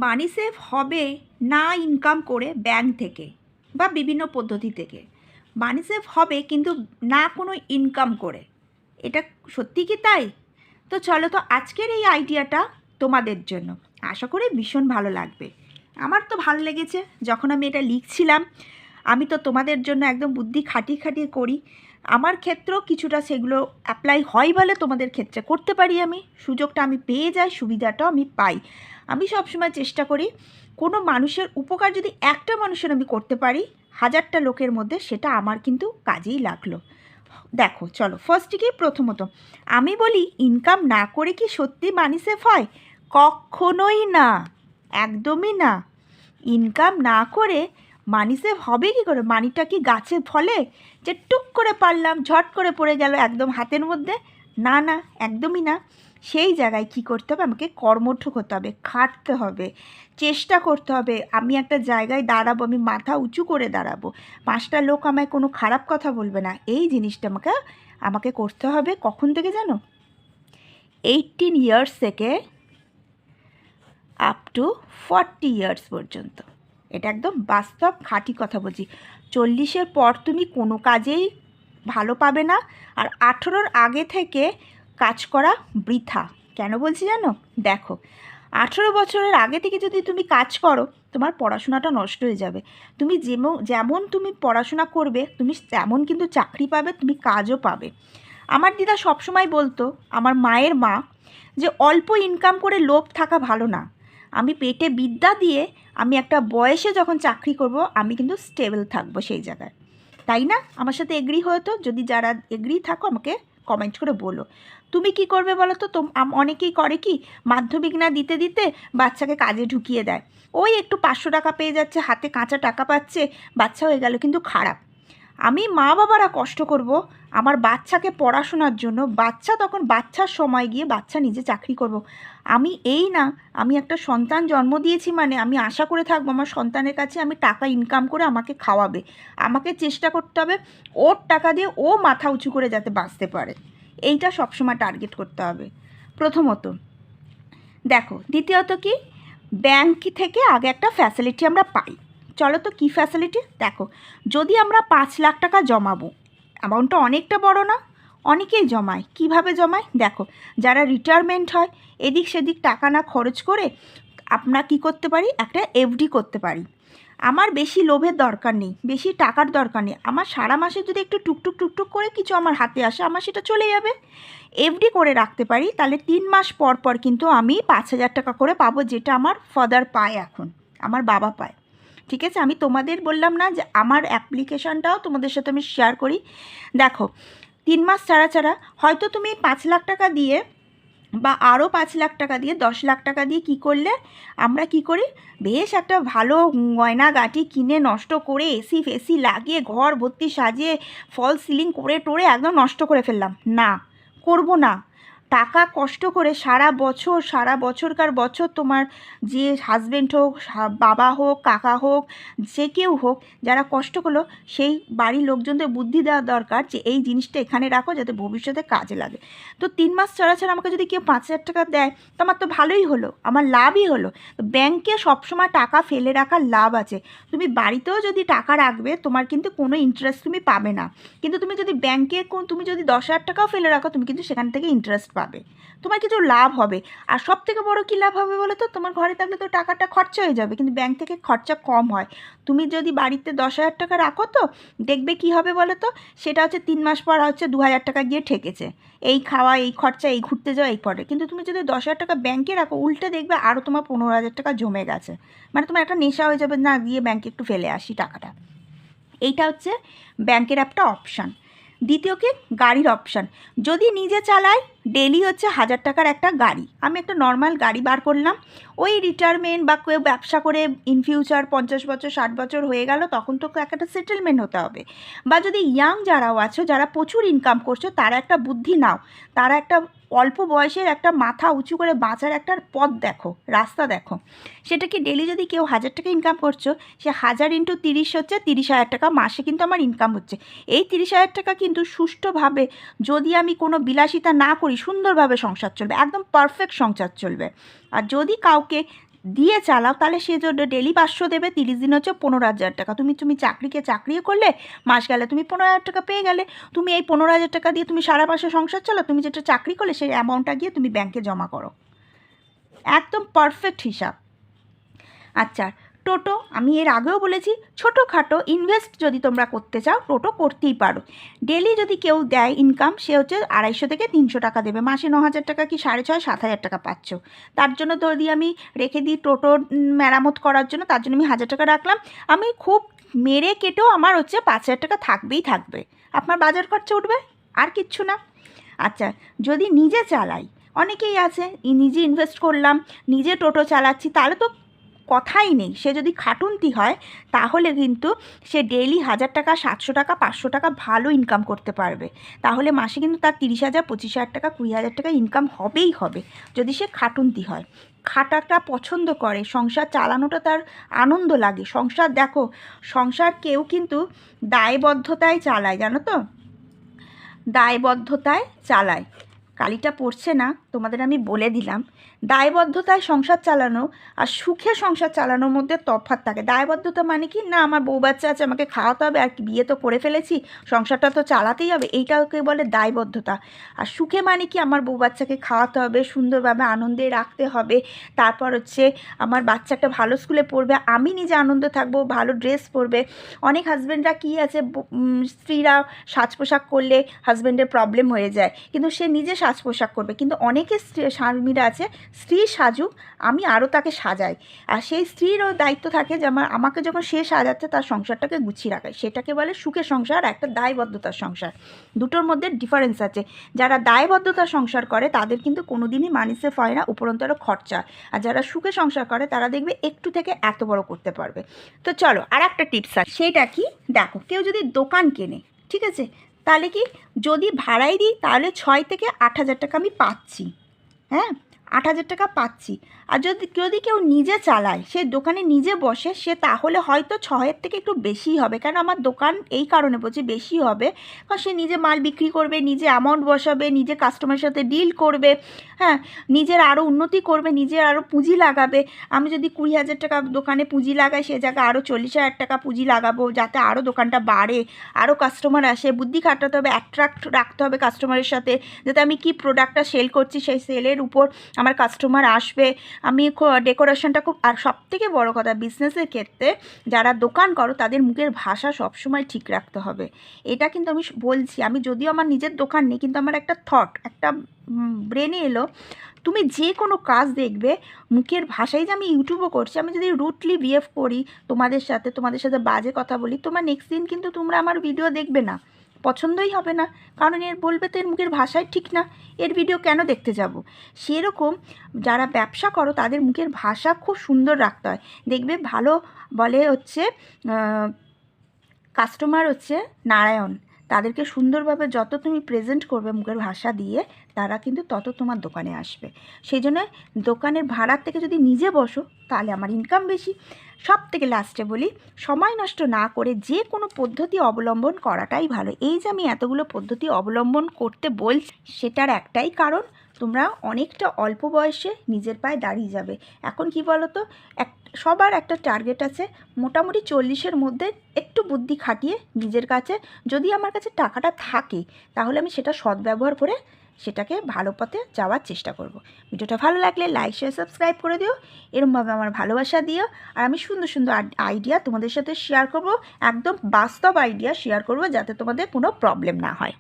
Money save হবে না income করে ব্যাংক থেকে বা বিভিন্ন পদ্ধতি থেকে। মানি সেভ হবে কিন্তু না কোনো ইনকাম করে। এটা সত্যি কি তাই? তো চলো তো আজকের এই আইডিয়াটা তোমাদের জন্য, আশা করি ভীষণ ভালো লাগবে। আমার তো ভালো লেগেছে যখন আমি এটা লিখছিলাম। আমি তো তোমাদের জন্য একদম বুদ্ধি খাটিয়ে খাটিয়ে করি। আমার ক্ষেত্রেও কিছুটা সেগুলো অ্যাপ্লাই হয় বলে তোমাদের ক্ষেত্রে করতে পারি। আমি সুযোগটা আমি পেয়ে যাই, সুবিধাটাও আমি পাই। আমি সবসময় চেষ্টা করি কোনো মানুষের উপকার যদি একটা মানুষের আমি করতে পারি 1000টা লোকের মধ্যে, সেটা আমার কিন্তু কাজেই লাগলো। দেখো চলো ফার্স্টে কি, প্রথমত আমি বলি ইনকাম না করে কি সত্যি মানি সেভ হয়? কখনোই না, একদমই না। ইনকাম না করে মানি সেভ হবে কী করে? মানিটা কি গাছে ফলে যে টুক করে পারলাম ঝট করে পড়ে গেল একদম হাতের মধ্যে? না না, একদমই না। সেই জায়গায় কি করতে হবে? আমাকে কর্মঠ হতে হবে, খাটতে হবে, চেষ্টা করতে হবে। আমি একটা জায়গায় দাঁড়াবো, আমি মাথা উঁচু করে দাঁড়াবো, 5টা লোক আমায় কোনো খারাপ কথা বলবে না। এই জিনিসটা আমাকে করতে হবে। কখন থেকে জানো? 18 ইয়ার্স থেকে আপ টু 40 ইয়ার্স পর্যন্ত। এটা একদম বাস্তব খাঁটি কথা বলছি। 40-এর পর তুমি কোনো কাজেই ভালো পাবে না। আর 18-র আগে থেকে কাজ করা বৃথা। কেন বলছি জানো? দেখো, 18 বছরের আগে থেকে যদি তুমি কাজ করো, তোমার পড়াশোনাটা নষ্ট হয়ে যাবে। তুমি যেমন তুমি পড়াশোনা করবে, তুমি তেমন কিন্তু চাকরি পাবে, তুমি কাজও পাবে। আমার দিদা সবসময় বলতো, আমার মায়ের মা, যে অল্প ইনকাম করে লোভ থাকা ভালো না। আমি পেটে বিদ্যা দিয়ে আমি একটা বয়সে যখন চাকরি করব, আমি কিন্তু স্টেবল থাকবো সেই জায়গায়। তাই না? আমার সাথে এগ্রি হয়তো? যদি যারা এগ্রি থাকো আমাকে কমেন্ট করে বলো। তুমি কি করবে বলো তো? অনেকেই করে কি, মাধ্যমিক না দিতে দিতে বাচ্চাকে কাজে ঢুকিয়ে দেয়। ওই একটু 500 টাকা পেয়ে যাচ্ছে, হাতে কাঁচা টাকা পাচ্ছে, বাচ্চা হয়ে গেল, কিন্তু খারাপ। আমি মা বাবারা কষ্ট করব আমার বাচ্চাকে পড়াশোনার জন্য। বাচ্চা তখন বাচ্চার সময় গিয়ে বাচ্চা নিজে চাকরি করব। আমি এই না, আমি একটা সন্তান জন্ম দিয়েছি মানে আমি আশা করে থাকবো আমার সন্তানের কাছে আমি টাকা ইনকাম করে আমাকে খাওয়াবে। আমাকে চেষ্টা করতে হবে ওর টাকা দিয়ে ও মাথা উঁচু করে যাতে বাঁচতে পারে। এইটা সবসময় টার্গেট করতে হবে প্রথমত। দেখো দ্বিতীয়ত কি, ব্যাংক থেকে আগে একটা ফ্যাসিলিটি আমরা পাই। চলো তো কী ফ্যাসিলিটি? দেখো, যদি আমরা 5 লাখ টাকা জমাবো, অ্যামাউন্টটা অনেকটা বড় না? অনেকেই জমায়। কিভাবে জমায়? দেখো, যারা রিটায়ারমেন্ট হয়, এদিক সেদিক টাকা না খরচ করে আমরা কি করতে পারি? একটা এফডি করতে পারি। আমার বেশি লোভের দরকার নেই, বেশি টাকার দরকার নেই। আমার সারা মাসে যদি একটু টুকটুক টুকটুক করে কিছু আমার হাতে আসে, আমার সেটা চলে যাবে। এফডি করে রাখতে পারি, তাহলে 3 মাস পর পর কিন্তু আমি 5,000 টাকা করে পাবো, যেটা আমার ফাদার পায়, এখন আমার বাবা পায়। ঠিক আছে? আমি তোমাদের বললাম না যে আমার অ্যাপ্লিকেশানটাও তোমাদের সাথে আমি শেয়ার করি। দেখো, 3 মাস ছাড়া ছাড়া হয়তো তুমি 5 লাখ টাকা দিয়ে বা আরও 5 লাখ টাকা দিয়ে 10 লাখ টাকা দিয়ে কি করলে, আমরা কি করি, বেশ একটা ভালো গয়নাগাটি কিনে নষ্ট করে এসি ফেসি লাগিয়ে ঘর ভর্তি সাজিয়ে ফল সিলিং করে টোরে একদম নষ্ট করে ফেললাম। না, করব না। টাকা কষ্ট করে সারা বছরকার বছর তোমার যে হাজব্যান্ড হোক, বাবা হোক, কাকা হোক, যে কেউ হোক, যারা কষ্ট করলো, সেই বাড়ির লোকজনদের বুদ্ধি দেওয়া দরকার যে এই জিনিসটা এখানে রাখো যাতে ভবিষ্যতে কাজে লাগে। তো 3 মাস ছাড়া ছাড়া আমাকে যদি কেউ 5,000 টাকা দেয়, তো আমার তো ভালোই হলো, আমার লাভই হলো। তো ব্যাংকে সবসময় টাকা ফেলে রাখার লাভ আছে। তুমি বাড়িতেও যদি টাকা রাখবে, তোমার কিন্তু কোনো ইন্টারেস্ট তুমি পাবে না। কিন্তু তুমি যদি ব্যাংকে তুমি যদি 10,000 টাকাও ফেলে রাখো, তুমি কিন্তু সেখান থেকে ইন্টারেস্ট পাবে, তোমার কিছু লাভ হবে। আর সব থেকে বড় কী লাভ হবে বলো তো? তোমার ঘরে থাকলে তো টাকাটা খরচা হয়ে যাবে, কিন্তু ব্যাংক থেকে খরচা কম হয়। তুমি যদি বাড়িতে 10,000 টাকা রাখো, তো দেখবে কি হবে বলো তো? সেটা হচ্ছে 3 মাস পর হচ্ছে 2,000 টাকা গিয়ে ঠেকেছে। এই খাওয়া, এই খরচা, এই ঘুরতে যাওয়া, এই পরে। কিন্তু তুমি যদি 10,000 টাকা ব্যাংকে রাখো, উল্টে দেখবে আরও তোমার 15,000 টাকা জমে গেছে। মানে তোমার একটা নেশা হয়ে যাবে, না গিয়ে ব্যাংকে একটু ফেলে আসি টাকাটা। এইটা হচ্ছে ব্যাংকের একটা অপশান। দ্বিতীয় কি, গাড়ির অপশান। যদি নিজে চালাই, ডেলি হচ্ছে 1,000 টাকার একটা গাড়ি, আমি একটা নর্মাল গাড়ি বার করলাম। ওই রিটায়ারমেন্ট বা কেউ ব্যবসা করে ইন ফিউচার 50 বছর 60 বছর হয়ে গেল, তখন তো একটা সেটেলমেন্ট হতে হবে। বা যদি ইয়াং যারাও আছো, যারা প্রচুর ইনকাম করছো, তারা একটা বুদ্ধি নাও, তারা একটা অল্প বয়সের একটা মাথা উঁচু করে বাঁচার একটা পথ দেখো, রাস্তা দেখো। সেটা কি, ডেলি যদি কেউ 1,000 টাকা ইনকাম করছো, সে 1,000 × 30 হচ্ছে 30,000 টাকা মাসে কিন্তু আমার ইনকাম হচ্ছে। এই 30,000 টাকা কিন্তু সুষ্ঠুভাবে যদি আমি কোনো বিলাসিতা না করি, সুন্দরভাবে সংসার চলবে, একদম পারফেক্ট সংসার চলবে। আর যদি কাউকে দিয়ে চালাও তাহলে সে যদি ডেলি 500 দেবে, 30 দিন হচ্ছে 15,000 টাকা। তুমি চাকরিও করলে, মাস গেলে তুমি 15,000 টাকা পেয়ে গেলে। তুমি এই 15,000 টাকা দিয়ে তুমি সারা মাসে সংসার চালাও, তুমি যেটা চাকরি করলে সেই অ্যামাউন্টটা গিয়ে তুমি ব্যাংকে জমা করো। একদম পারফেক্ট হিসাব। আচ্ছা, টোটো আমি এর আগেও বলেছি, ছোটোখাটো ইনভেস্ট যদি তোমরা করতে চাও টোটো করতেই পারো। ডেলি যদি কেউ দেয় ইনকাম, সে হচ্ছে 250 থেকে 300 টাকা দেবে, মাসে 9,000 টাকা কি 6,500-7,000 টাকা পাচ্ছ। তার জন্য যদি আমি রেখে দিই টোটো মেরামত করার জন্য, তার জন্য আমি 1,000 টাকা রাখলাম। আমি খুব মেরে কেটেও আমার হচ্ছে 5,000 টাকা থাকবে। আপনার বাজার খরচা উঠবে, আর কিচ্ছু না। আচ্ছা, যদি নিজে চালাই, অনেকেই আছে নিজে ইনভেস্ট করলাম, নিজে টোটো চালাচ্ছি, তাহলে তো কথাই নেই। সে যদি খাটুনতি হয় তাহলে কিন্তু সে ডেইলি 1,000 টাকা, 700 টাকা, 500 টাকা ভালো ইনকাম করতে পারবে। তাহলে মাসে কিন্তু তার 30,000, 25,000 টাকা, 20,000 টাকা ইনকাম হবে যদি সে খাটুনতি হয়, খাটাটা পছন্দ করে, সংসার চালানোটা তার আনন্দ লাগে। সংসার কেউ কিন্তু দায়বদ্ধতায় চালায়, জানো তো, দায়বদ্ধতায় চালায়। কালিটা পড়ছে না, তোমাদের আমি বলে দিলাম। দায়বদ্ধতায় সংসার চালানো আর সুখে সংসার চালানোর মধ্যে তফাৎ থাকে। দায়বদ্ধতা মানে কি না, আমার বউ বাচ্চা আছে, আমাকে খাওয়াতে হবে, আর বিয়ে তো করে ফেলেছি, সংসারটা তো চালাতেই হবে, এইটাকে বলে দায়বদ্ধতা। আর সুখে মানে কি, আমার বউ বাচ্চাকে খাওয়াতে হবে, সুন্দরভাবে আনন্দে রাখতে হবে, তারপর হচ্ছে আমার বাচ্চাটা ভালো স্কুলে পড়বে, আমি নিজে আনন্দে থাকবো, ভালো ড্রেস পরবে। অনেক হাজব্যান্ডরা কী আছে, স্ত্রীরা সাজ পোশাক করলে হাজব্যান্ডের প্রবলেম হয়ে যায়, কিন্তু সে নিজে সাজ পোশাক করবে। কিন্তু অনেকে স্বামীরা আছে, স্ত্রী সাজুক, আমি আরও তাকে সাজাই। আর সেই স্ত্রীরও দায়িত্ব থাকে যে আমাকে যখন সে সাজাচ্ছে তার সংসারটাকে গুছিয়ে রাখায়। সেটাকে বলে সুখের সংসার, আর একটা দায়বদ্ধতার সংসার। দুটোর মধ্যে ডিফারেন্স আছে। যারা দায়বদ্ধতার সংসার করে তাদের কিন্তু কোনো দিনই মানিসে হয় না, উপরন্তু আরও খরচা। আর যারা সুখে সংসার করে তারা দেখবে একটু থেকে এত বড় করতে পারবে। তো চলো আর একটা টিপস আছে, সেটা কি দেখো, কেউ যদি দোকান কেনে, ঠিক আছে, তাহলে কি যদি ভাড়াই দিই তাহলে 6 থেকে 8,000 টাকা আমি পাচ্ছি। হ্যাঁ, 8,000 টাকা পাচ্ছি। আর যদি কেউ নিজে চালায়, সে দোকানে নিজে বসে, সে তাহলে হয়তো 6-এর থেকে একটু বেশিই হবে। কেন আমার দোকান এই কারণে বলছি বেশি হবে, কারণ সে নিজে মাল বিক্রি করবে, নিজে অ্যামাউন্ট বসাবে, নিজে কাস্টমারের সাথে ডিল করবে, হ্যাঁ, নিজের আরও উন্নতি করবে, নিজের আরও পুঁজি লাগাবে। আমি যদি 20,000 টাকা দোকানে পুঁজি লাগাই, সে জায়গায় আরও 40,000 টাকা পুঁজি লাগাবো, যাতে আরও দোকানটা বাড়ে, আরও কাস্টমার আসে। বুদ্ধি খাটাতে হবে, অ্যাট্রাক্ট রাখতে হবে কাস্টমারের সাথে, যাতে আমি কি প্রোডাক্টটা সেল করছি সেই সেলের উপর আমার কাস্টমার আসবে। আমি ডেকোরেশনটা খুব, আর সবথেকে বড় কথা বিজনেসের ক্ষেত্রে যারা দোকান করো তাদের মুখের ভাষা সবসময় ঠিক রাখতে হবে। এটা কিন্তু আমি বলছি, আমি যদিও আমার নিজের দোকান নেই, কিন্তু আমার একটা একটা ব্রেনে এলো, তুমি যে কোনো কাজ দেখবে মুখের ভাষাই, যে আমি ইউটিউবও করছি, আমি যদি রুটলি বিহেভ করি তোমাদের সাথে বাজে কথা বলি, তোমার নেক্সট দিন কিন্তু তোমরা আমার ভিডিও দেখবে না, পছন্দই হবে না, কারণ এর বলবে তো এর মুখের ভাষাই ঠিক না, এর ভিডিও কেন দেখতে যাব। সেরকম যারা ব্যবসা করো তাদের মুখের ভাষা খুব সুন্দর রাখতে হয়। দেখবে ভালো বলে হচ্ছে কাস্টমার হচ্ছে নারায়ণ, তাদেরকে সুন্দরভাবে যত তুমি প্রেজেন্ট করবে মুখের ভাষা দিয়ে, তারা কিন্তু তত তোমার দোকানে আসবে। সেই জন্য দোকানের ভাড়ার থেকে যদি নিজে বসো তাহলে আমার ইনকাম বেশি। সব থেকে লাস্টে বলি, সময় নষ্ট না করে যে কোনো পদ্ধতি অবলম্বন করাটাই ভালো। এই যে আমি এতগুলো পদ্ধতি অবলম্বন করতে বলছি, সেটার একটাই কারণ, তোমরা অনেকটা অল্প বয়সে নিজের পায়ে দাঁড়িয়ে যাবে। এখন কি বলো তো, সবার একটা টার্গেট আছে, মোটামুটি 40-এর মধ্যে একটু বুদ্ধি খাটিয়ে নিজের কাছে, যদি আমার কাছে টাকাটা থাকে তাহলে আমি সেটা সদ্ব্যবহার করে সেটাকে ভালো পথে যাওয়ার চেষ্টা করব। ভিডিওটা ভালো লাগলে লাইক শেয়ার সাবস্ক্রাইব করে দিও, এরমভাবে আমার ভালোবাসা দিও। আর আমি সুন্দর সুন্দর আইডিয়া তোমাদের সাথে শেয়ার করব, একদম বাস্তব আইডিয়া শেয়ার করব, যাতে তোমাদের কোনো প্রবলেম না হয়।